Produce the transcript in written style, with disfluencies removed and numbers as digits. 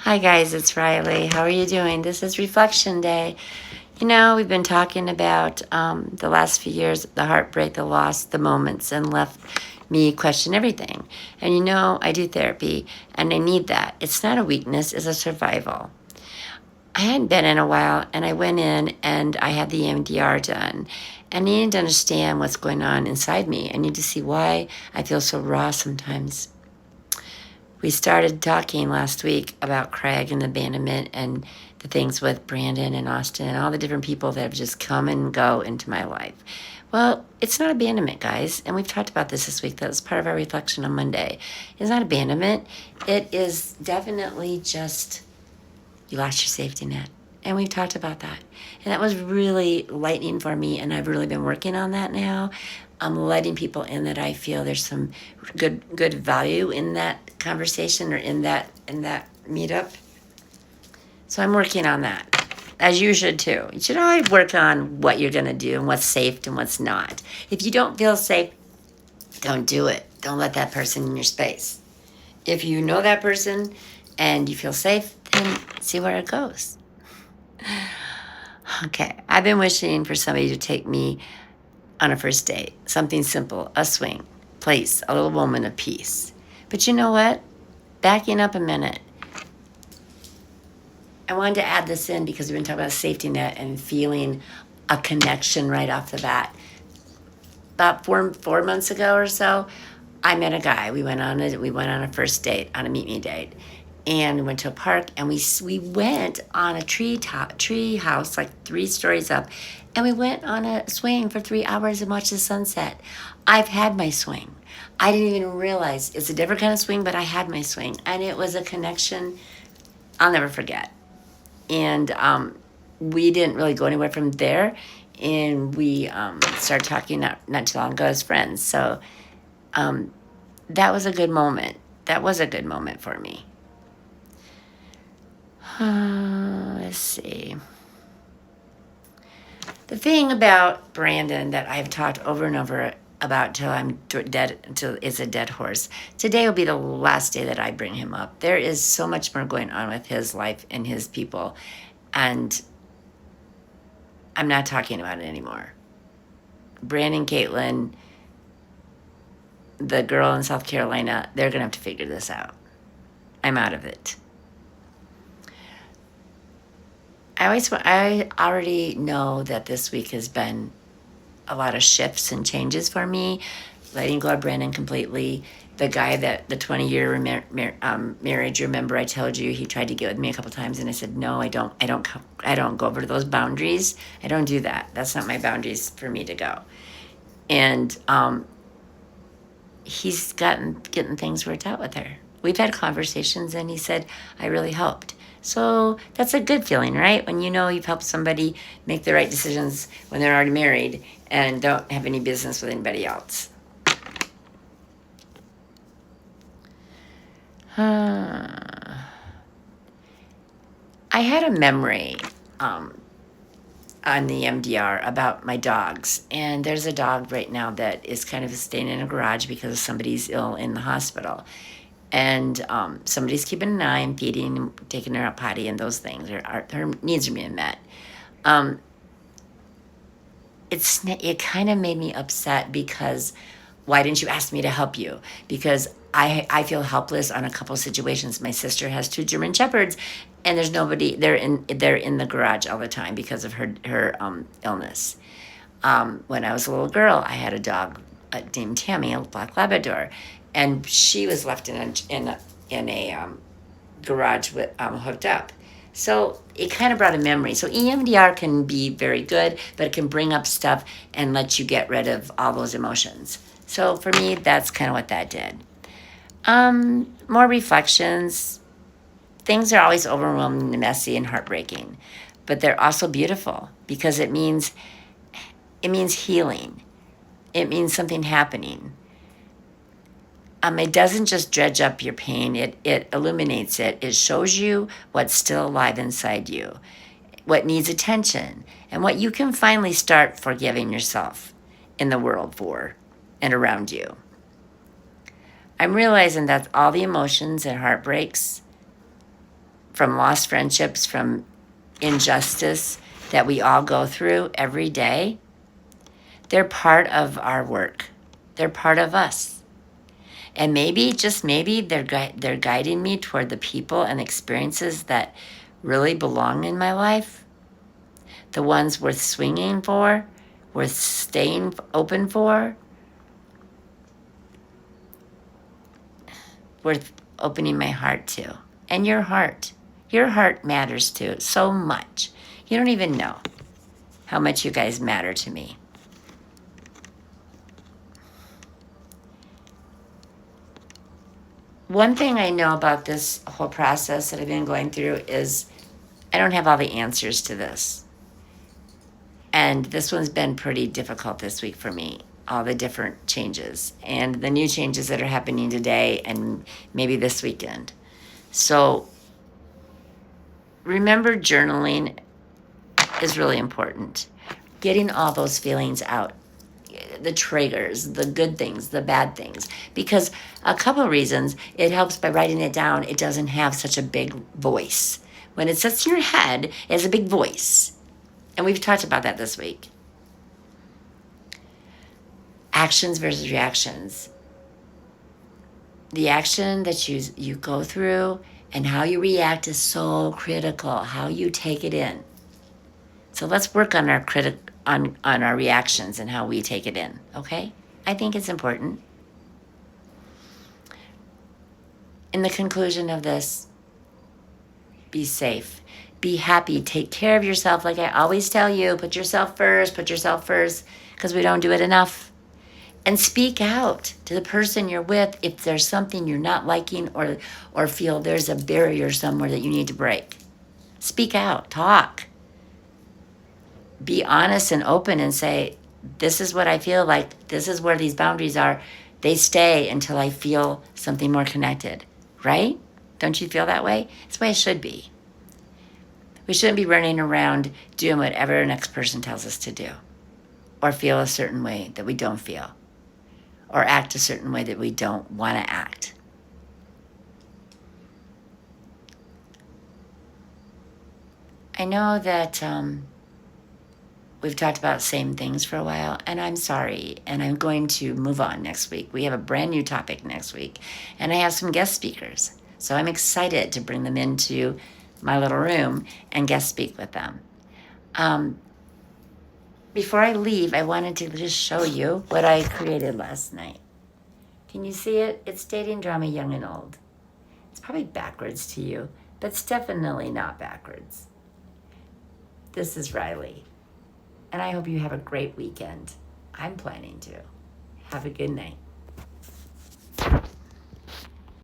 Hi guys, it's Riley. How are you doing? This is Reflection Day. You know, we've been talking about the last few years, the heartbreak, the loss, the moments, and left me question everything. And you know, I do therapy and I need that. It's not a weakness, it's a survival. I hadn't been in a while and I went in and I had the EMDR done. And I needed to understand what's going on inside me. I need to see why I feel so raw sometimes. We started talking last week about Craig and abandonment and the things with Brandon and Austin and all the different people that have just come and go into my life. Well, it's not abandonment, guys. And we've talked about this week. That was part of our reflection on Monday. It's not abandonment. It is definitely just you lost your safety net. And we've talked about that. And that was really lightning for me. And I've really been working on that now. I'm letting people in that I feel there's some good value in that conversation or in that meetup. So I'm working on that, as you should too. You should always work on what you're going to do and what's safe and what's not. If you don't feel safe, don't do it. Don't let that person in your space. If you know that person and you feel safe, then see where it goes. Okay, I've been wishing for somebody to take me on a first date. Something simple, a swing, place, a little moment of peace. But you know what? Backing up a minute, I wanted to add this in because we've been talking about safety net and feeling a connection right off the bat. About four months ago or so, I met a guy. We went on a first date, on a meet me date, and we went to a park and we went on a tree house like 3 stories up, and we went on a swing for 3 hours and watched the sunset. I've had my swing. I didn't even realize it's a different kind of swing, but I had my swing, and it was a connection I'll never forget. And we didn't really go anywhere from there, and we started talking not too long ago as friends. So that was a good moment. That was a good moment for me. Let's see. The thing about Brandon that I've talked over and over about till I'm dead, until it's a dead horse. Today will be the last day that I bring him up. There is so much more going on with his life and his people, and I'm not talking about it anymore. Brandon, Caitlin, the girl in South Carolina, they're going to have to figure this out. I'm out of it. I already know that this week has been a lot of shifts and changes for me, letting go of Brandon completely. The guy that the 20-year marriage, remember I told you he tried to get with me a couple times, and I said no, I don't go over to those boundaries. I don't do that. That's not my boundaries for me to go. And he's getting things worked out with her. We've had conversations, and he said I really helped. So that's a good feeling, right? When you know you've helped somebody make the right decisions when they're already married and don't have any business with anybody else. I had a memory on the MDR about my dogs. And there's a dog right now that is kind of staying in a garage because somebody's ill in the hospital. And somebody's keeping an eye and feeding and taking her out potty and those things. Her needs are being met. It kind of made me upset because why didn't you ask me to help you? Because I feel helpless on a couple of situations. My sister has 2 German Shepherds, and there's nobody. They're in the garage all the time because of her illness. When I was a little girl, I had a dog named Tammy, a black Labrador, and she was left in a garage with hooked up. So it kind of brought a memory. So EMDR can be very good, but it can bring up stuff and let you get rid of all those emotions. So for me, that's kind of what that did. More reflections. Things are always overwhelming, messy, and heartbreaking, but they're also beautiful because it means healing. It means something happening. It doesn't just dredge up your pain. It illuminates it. It shows you what's still alive inside you, what needs attention, and what you can finally start forgiving yourself in the world for and around you. I'm realizing that all the emotions and heartbreaks from lost friendships, from injustice that we all go through every day, they're part of our work. They're part of us. And maybe, just maybe, they're guiding me toward the people and experiences that really belong in my life, the ones worth swinging for, worth staying open for, worth opening my heart to. And your heart matters too, so much. You don't even know how much you guys matter to me. One thing I know about this whole process that I've been going through is I don't have all the answers to this. And this one's been pretty difficult this week for me, all the different changes and the new changes that are happening today and maybe this weekend. So remember, journaling is really important. Getting all those feelings out, the triggers, the good things, the bad things, because a couple of reasons. It helps by writing it down. It doesn't have such a big voice. When it sits in your head, it has a big voice. And we've talked about that this week. Actions versus reactions. The action that you go through and how you react is so critical, how you take it in. So let's work on our on our reactions and how we take it in, okay? I think it's important. In the conclusion of this, be safe, be happy, take care of yourself. Like I always tell you, put yourself first, because we don't do it enough. And speak out to the person you're with if there's something you're not liking or feel there's a barrier somewhere that you need to break. Speak out, talk. Be honest and open and say, this is what I feel like. This is where these boundaries are. They stay until I feel something more connected, right? Don't you feel that way? It's the way it should be. We shouldn't be running around doing whatever the next person tells us to do, or feel a certain way that we don't feel, or act a certain way that we don't want to act. I know that we've talked about same things for a while, and I'm sorry, and I'm going to move on next week. We have a brand new topic next week, and I have some guest speakers. So I'm excited to bring them into my little room and guest speak with them. Before I leave, I wanted to just show you what I created last night. Can you see it? It's dating drama, young and old. It's probably backwards to you, but it's definitely not backwards. This is Riley, and I hope you have a great weekend. I'm planning to. Have a good night.